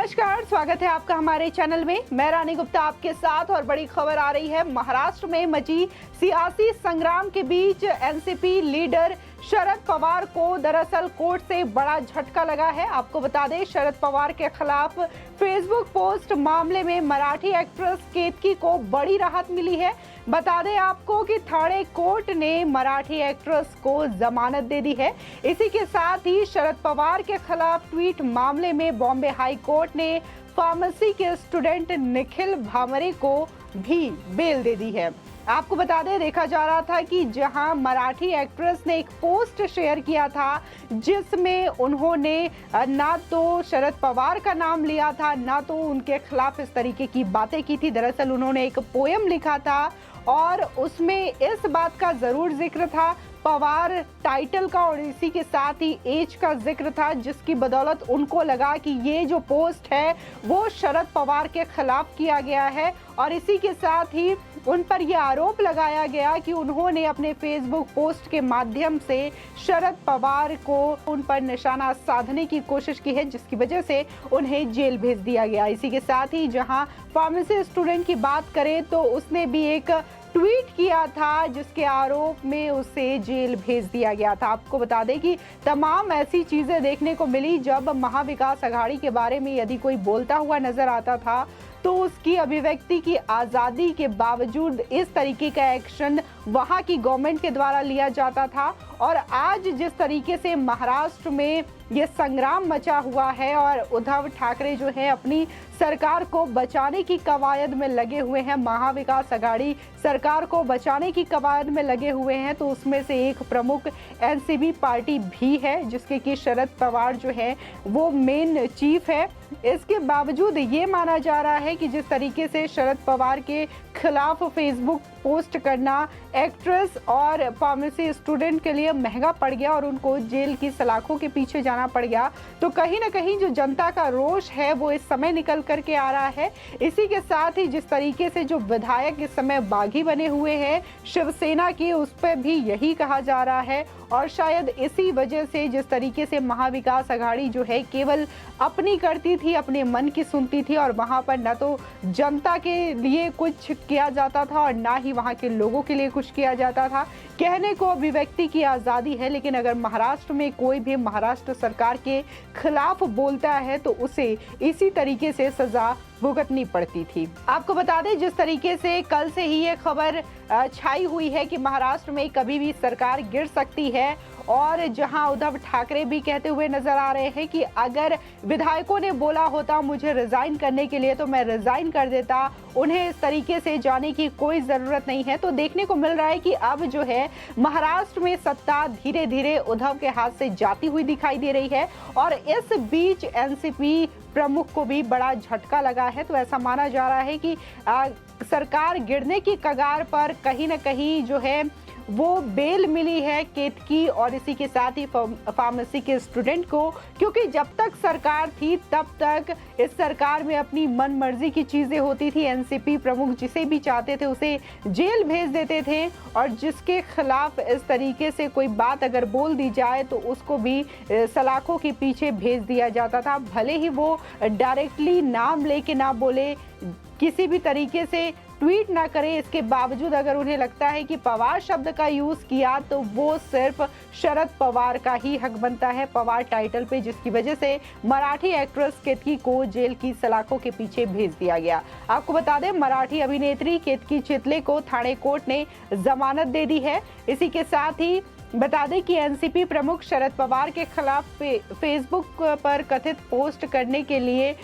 नमस्कार, स्वागत है आपका हमारे चैनल में। मैं रानी गुप्ता आपके साथ और बड़ी खबर आ रही है महाराष्ट्र में मची सियासी संग्राम के बीच एनसीपी लीडर शरद पवार को दरअसल कोर्ट से बड़ा झटका लगा है। आपको बता दें, शरद पवार के खिलाफ फेसबुक पोस्ट मामले में मराठी एक्ट्रेस केतकी को बड़ी राहत मिली है। बता दें आपको कि थाने कोर्ट ने मराठी एक्ट्रेस को जमानत दे दी है। इसी के साथ ही शरद पवार के खिलाफ ट्वीट मामले में बॉम्बे हाई कोर्ट ने फार्मेसी के स्टूडेंट निखिल भामरे को भी बेल दे दी है। आपको बता दें, देखा जा रहा था कि जहां मराठी एक्ट्रेस ने एक पोस्ट शेयर किया था जिसमें उन्होंने ना तो शरद पवार का नाम लिया था, ना तो उनके खिलाफ इस तरीके की बातें की थी। दरअसल उन्होंने एक पोयम लिखा था और उसमें इस बात का जरूर जिक्र था, पवार टाइटल का, और इसी के साथ ही एज का जिक्र था, जिसकी बदौलत उनको लगा कि ये जो पोस्ट है वो शरद पवार के खिलाफ किया गया है। और इसी के साथ ही उन पर यह आरोप लगाया गया कि उन्होंने अपने फेसबुक पोस्ट के माध्यम से शरद पवार को उन पर निशाना साधने की कोशिश की है, जिसकी वजह से उन्हें जेल भेज दिया गया। इसी के साथ ही जहां फार्मेसी स्टूडेंट की बात करें तो उसने भी एक ट्वीट किया था जिसके आरोप में उसे जेल भेज दिया गया था। आपको बता दें कि तमाम ऐसी चीजें देखने को मिली जब महाविकास आघाड़ी के बारे में यदि कोई बोलता हुआ नजर आता था तो उसकी अभिव्यक्ति की आजादी के बावजूद इस तरीके का एक्शन वहां की गवर्नमेंट के द्वारा लिया जाता था। और आज जिस तरीके से महाराष्ट्र में ये संग्राम मचा हुआ है और उद्धव ठाकरे जो है अपनी सरकार को बचाने की कवायद में लगे हुए हैं, महाविकास आघाड़ी सरकार को बचाने की कवायद में लगे हुए हैं, तो उसमें से एक प्रमुख एनसीपी पार्टी भी है जिसके कि शरद पवार जो है वो मेन चीफ है। इसके बावजूद ये माना जा रहा है कि जिस तरीके से शरद पवार के खिलाफ फेसबुक पोस्ट करना एक्ट्रेस और फार्मेसी स्टूडेंट के लिए महंगा पड़ गया और उनको जेल की सलाखों के पीछे जाना पड़ गया, तो कहीं ना कहीं जो जनता का रोष है वो इस समय निकल करके आ रहा है। इसी के साथ ही जिस तरीके से जो विधायक इस समय बागी बने हुए हैं शिवसेना की, उस पर भी यही कहा जा रहा है। और शायद इसी वजह से जिस तरीके से महाविकास आघाड़ी जो है केवल अपनी करती थी, अपने मन की सुनती थी और वहां पर न तो जनता के लिए कुछ किया जाता था और ना ही वहां के लोगों के लिए कुछ किया जाता था। कहने को अभिव्यक्ति की आज़ादी है, लेकिन अगर महाराष्ट्र में कोई भी महाराष्ट्र सरकार के खिलाफ बोलता है तो उसे इसी तरीके से सजा भुगतनी पड़ती थी। आपको बता दें, जिस तरीके से कल से ही ये खबर छाई हुई है कि महाराष्ट्र में कभी भी सरकार गिर सकती है, और जहां उद्धव ठाकरे भी कहते हुए नजर आ रहे हैं कि अगर विधायकों ने बोला होता मुझे रिजाइन करने के लिए तो मैं रिजाइन कर देता, उन्हें इस तरीके से जाने की कोई जरूरत नहीं है। तो देखने को मिल रहा है कि अब जो है महाराष्ट्र में सत्ता धीरे धीरे उद्धव के हाथ से जाती हुई दिखाई दे रही है और इस बीच एनसीपी प्रमुख को भी बड़ा झटका लगा है। तो ऐसा माना जा रहा है कि सरकार गिरने की कगार पर कहीं ना कहीं जो है वो बेल मिली है केतकी और इसी के साथ ही फार्मेसी के स्टूडेंट को, क्योंकि जब तक सरकार थी तब तक इस सरकार में अपनी मन मर्जी की चीजें होती थी। एनसीपी प्रमुख जिसे भी चाहते थे उसे जेल भेज देते थे और जिसके खिलाफ इस तरीके से कोई बात अगर बोल दी जाए तो उसको भी सलाखों के पीछे भेज दिया जाता था, भले ही वो डायरेक्टली नाम लेके ना बोले, किसी भी तरीके से ट्वीट ना करें, इसके बावजूद अगर उन्हें लगता है कि पवार शब्द का यूज किया तो वो सिर्फ शरद पवार का ही हक बनता है, पवार टाइटल पे, जिसकी वजह से मराठी एक्ट्रेस केतकी को जेल की सलाखों के पीछे भेज दिया गया। आपको बता दें, मराठी अभिनेत्री केतकी चितले को थाने कोर्ट ने जमानत दे दी है। इसी के साथ ही बता दें कि एनसीपी प्रमुख शरद पवार के खिलाफ फेसबुक पर कथित पोस्ट करने के लिए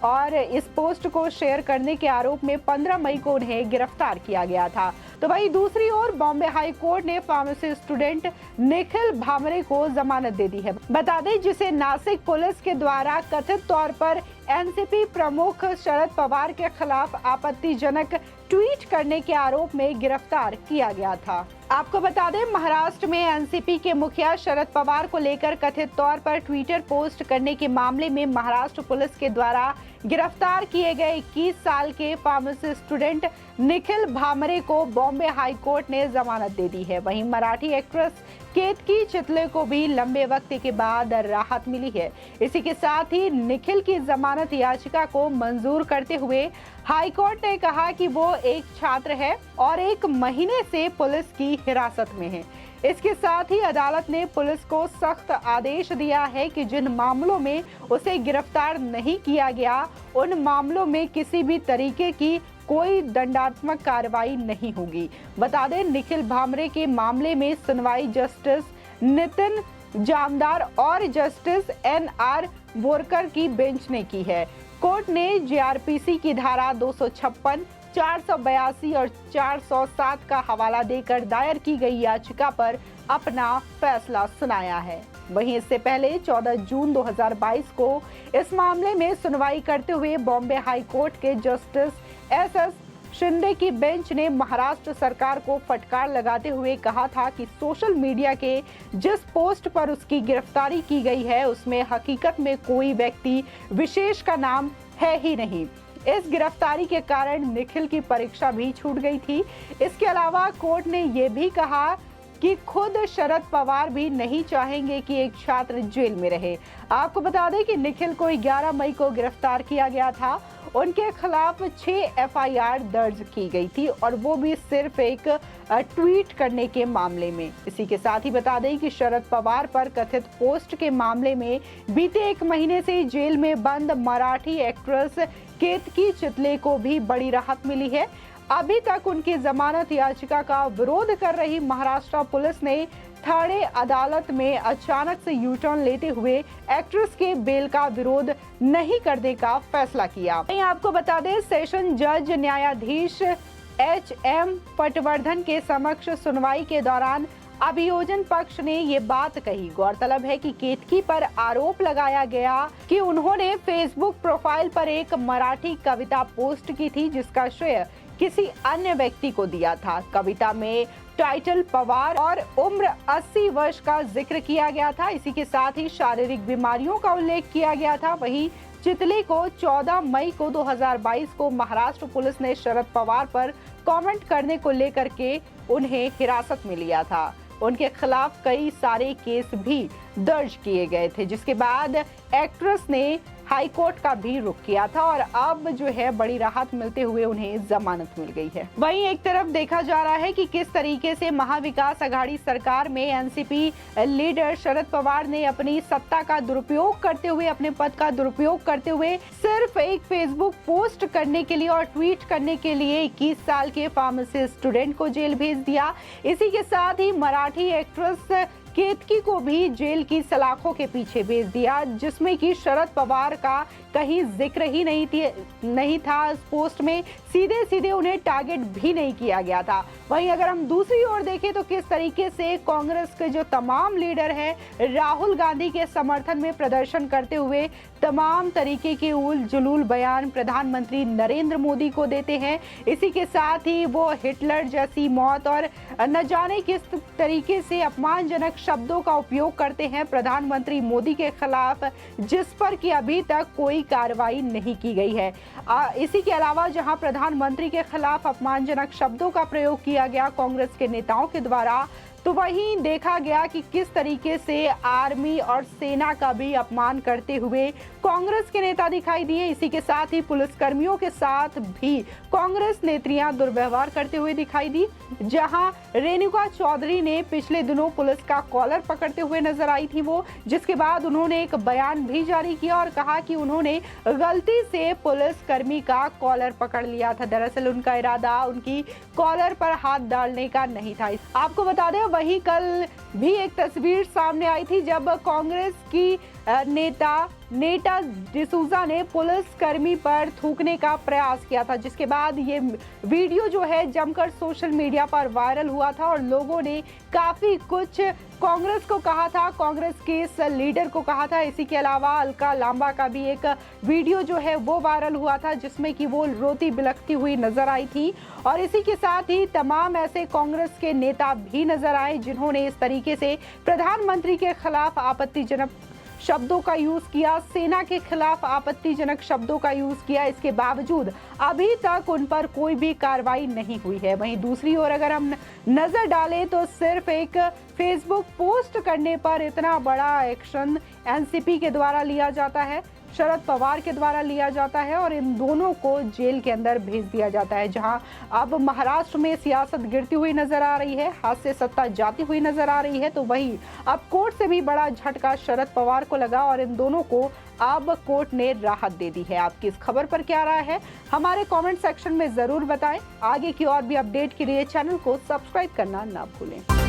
और इस पोस्ट को शेयर करने के आरोप में 15 मई को उन्हें गिरफ्तार किया गया था। तो वहीं दूसरी ओर बॉम्बे हाई कोर्ट ने फार्मेसी स्टूडेंट निखिल भामरे को जमानत दे दी है। बता दें, जिसे नासिक पुलिस के द्वारा कथित तौर पर एनसीपी प्रमुख शरद पवार के खिलाफ आपत्तिजनक ट्वीट करने के आरोप में गिरफ्तार किया गया था। आपको बता दें, महाराष्ट्र में एनसीपी के मुखिया शरद पवार को लेकर कथित तौर पर ट्विटर पोस्ट करने के मामले में महाराष्ट्र पुलिस के द्वारा गिरफ्तार किए गए 21 साल के फार्मेसी स्टूडेंट निखिल भामरे को बॉम्बे हाई कोर्ट ने जमानत दे दी है। वहीं मराठी एक्ट्रेस केतकी चितले को भी लंबे वक्त के बाद राहत मिली है। इसी के साथ ही निखिल की जमानत याचिका को मंजूर करते हुए हाई कोर्ट ने कहा कि वो एक छात्र है और 1 महीने से पुलिस की हिरासत में है। इसके साथ ही अदालत ने पुलिस को सख्त आदेश दिया है कि जिन मामलों में उसे गिरफ्तार नहीं किया गया, उन मामलों में किसी भी तरीके की कोई दंडात्मक कार्रवाई नहीं होगी। बता दें, निखिल भामरे के मामले में सुनवाई जस्टिस नितिन जामदार और जस्टिस NR बोरकर की बेंच ने की है। कोर्ट ने JRPC की धारा 256, 482 और 407 का हवाला देकर दायर की गई याचिका पर अपना फैसला सुनाया है। वहीं इससे पहले 14 जून 2022 को इस मामले में सुनवाई करते हुए बॉम्बे हाई कोर्ट के जस्टिस SS शिंदे की बेंच ने महाराष्ट्र सरकार को फटकार लगाते हुए कहा था कि सोशल मीडिया के जिस पोस्ट पर उसकी गिरफ्तारी की गई है, उसमें हकीकत में कोई व्यक्ति विशेष का नाम है ही नहीं। इस गिरफ्तारी के कारण निखिल की परीक्षा भी छूट गई थी। इसके अलावा कोर्ट ने यह भी कहा कि खुद शरद पवार भी नहीं चाहेंगे कि एक छात्र जेल में रहे। आपको बता दें कि निखिल को 11 मई को गिरफ्तार किया गया था। उनके खिलाफ 6 FIR दर्ज की गई थी और वो भी सिर्फ एक ट्वीट करने के मामले में। इसी के साथ ही बता दें कि शरद पवार पर कथित पोस्ट के मामले में बीते 1 महीने से जेल में बंद मराठी एक्ट्रेस केतकी चितले को भी बड़ी राहत मिली है। अभी तक उनकी जमानत याचिका का विरोध कर रही महाराष्ट्र पुलिस ने ठाणे अदालत में अचानक से यू टर्न लेते हुए एक्ट्रेस के बेल का विरोध नहीं करने का फैसला किया। आपको बता दें, सेशन जज न्यायाधीश HM पटवर्धन के समक्ष सुनवाई के दौरान अभियोजन पक्ष ने ये बात कही। गौरतलब है कि केतकी पर आरोप लगाया गया कि उन्होंने फेसबुक प्रोफाइल पर एक मराठी कविता पोस्ट की थी, जिसका श्रेय किसी अन्य व्यक्ति को दिया था। कविता में टाइटल पवार और उम्र 80 वर्ष का जिक्र किया गया था। इसी के साथ ही शारीरिक बीमारियों का उल्लेख किया गया था। वहीं चितले को 14 मई को 2022 को महाराष्ट्र पुलिस ने शरद पवार पर कमेंट करने को लेकर के उन्हें हिरासत में लिया था। उनके खिलाफ कई सारे केस भी दर्ज किए गए थे, जिसके बाद एक्ट्रेस ने हाई कोर्ट का भी रुख किया था और अब जो है बड़ी राहत मिलते हुए उन्हें जमानत मिल गई है। वहीं एक तरफ देखा जा रहा है कि किस तरीके से महाविकास आघाड़ी सरकार में एनसीपी लीडर शरद पवार ने अपनी सत्ता का दुरुपयोग करते हुए, अपने पद का दुरुपयोग करते हुए सिर्फ एक फेसबुक पोस्ट करने के लिए और ट्वीट करने के लिए 21 साल के फार्मेसी स्टूडेंट को जेल भेज दिया। इसी के साथ ही मराठी एक्ट्रेस केतकी को भी जेल की सलाखों के पीछे भेज दिया, जिसमें कि शरद पवार का कहीं जिक्र ही नहीं था। इस पोस्ट में सीधे सीधे उन्हें टारगेट भी नहीं किया गया था। वहीं अगर हम दूसरी ओर देखें तो किस तरीके से कांग्रेस के जो तमाम लीडर हैं राहुल गांधी के समर्थन में प्रदर्शन करते हुए तमाम तरीके के उल जुलूल बयान प्रधानमंत्री नरेंद्र मोदी को देते हैं। इसी के साथ ही वो हिटलर जैसी मौत और न जाने किस तरीके से अपमानजनक शब्दों का उपयोग करते हैं प्रधानमंत्री मोदी के खिलाफ, जिस पर कि अभी तक कोई कार्रवाई नहीं की गई है। इसी के अलावा जहां प्रधानमंत्री के खिलाफ अपमानजनक शब्दों का प्रयोग किया गया कांग्रेस के नेताओं के द्वारा, तो वहीं देखा गया कि किस तरीके से आर्मी और सेना का भी अपमान करते हुए कांग्रेस के नेता दिखाई दिए। इसी के साथ ही पुलिसकर्मियों के साथ भी कांग्रेस नेत्रियां दुर्व्यवहार करते हुए दिखाई दी, जहां रेणुका चौधरी ने पिछले दिनों पुलिस का कॉलर पकड़ते हुए नजर आई थी वो, जिसके बाद उन्होंने एक बयान भी जारी किया और कहा कि उन्होंने गलती से पुलिसकर्मी का कॉलर पकड़ लिया था। दरअसल उनका इरादा उनकी कॉलर पर हाथ डालने का नहीं था। आपको बता दें, वहीं कल भी एक तस्वीर सामने आई थी जब कांग्रेस की नेता डिसूजा ने पुलिस कर्मी पर थूकने का प्रयास किया था, जिसके बाद ये वीडियो जो है जमकर सोशल मीडिया पर वायरल हुआ था और लोगों ने काफी कुछ कांग्रेस को कहा था, कांग्रेस के इस लीडर को कहा था। इसी के अलावा अलका लांबा का भी एक वीडियो जो है वो वायरल हुआ था, जिसमें कि वो रोती बिलखती हुई नजर आई थी। और इसी के साथ ही तमाम ऐसे कांग्रेस के नेता भी नजर आए जिन्होंने इस तरीके से प्रधानमंत्री के खिलाफ आपत्तिजनक शब्दों का यूज किया, सेना के खिलाफ आपत्तिजनक शब्दों का यूज किया। इसके बावजूद अभी तक उन पर कोई भी कार्रवाई नहीं हुई है। वहीं दूसरी ओर अगर हम नजर डालें तो सिर्फ एक फेसबुक पोस्ट करने पर इतना बड़ा एक्शन एनसीपी के द्वारा लिया जाता है, शरद पवार के द्वारा लिया जाता है और इन दोनों को जेल के अंदर भेज दिया जाता है। जहां अब महाराष्ट्र में सियासत गिरती हुई नजर आ रही है, हाथ से सत्ता जाती हुई नजर आ रही है, तो वहीं अब कोर्ट से भी बड़ा झटका शरद पवार को लगा और इन दोनों को अब कोर्ट ने राहत दे दी है। आपकी इस खबर पर क्या राय है, हमारे कमेंट सेक्शन में जरूर बताएं। आगे की और भी अपडेट के लिए चैनल को सब्सक्राइब करना ना भूलें।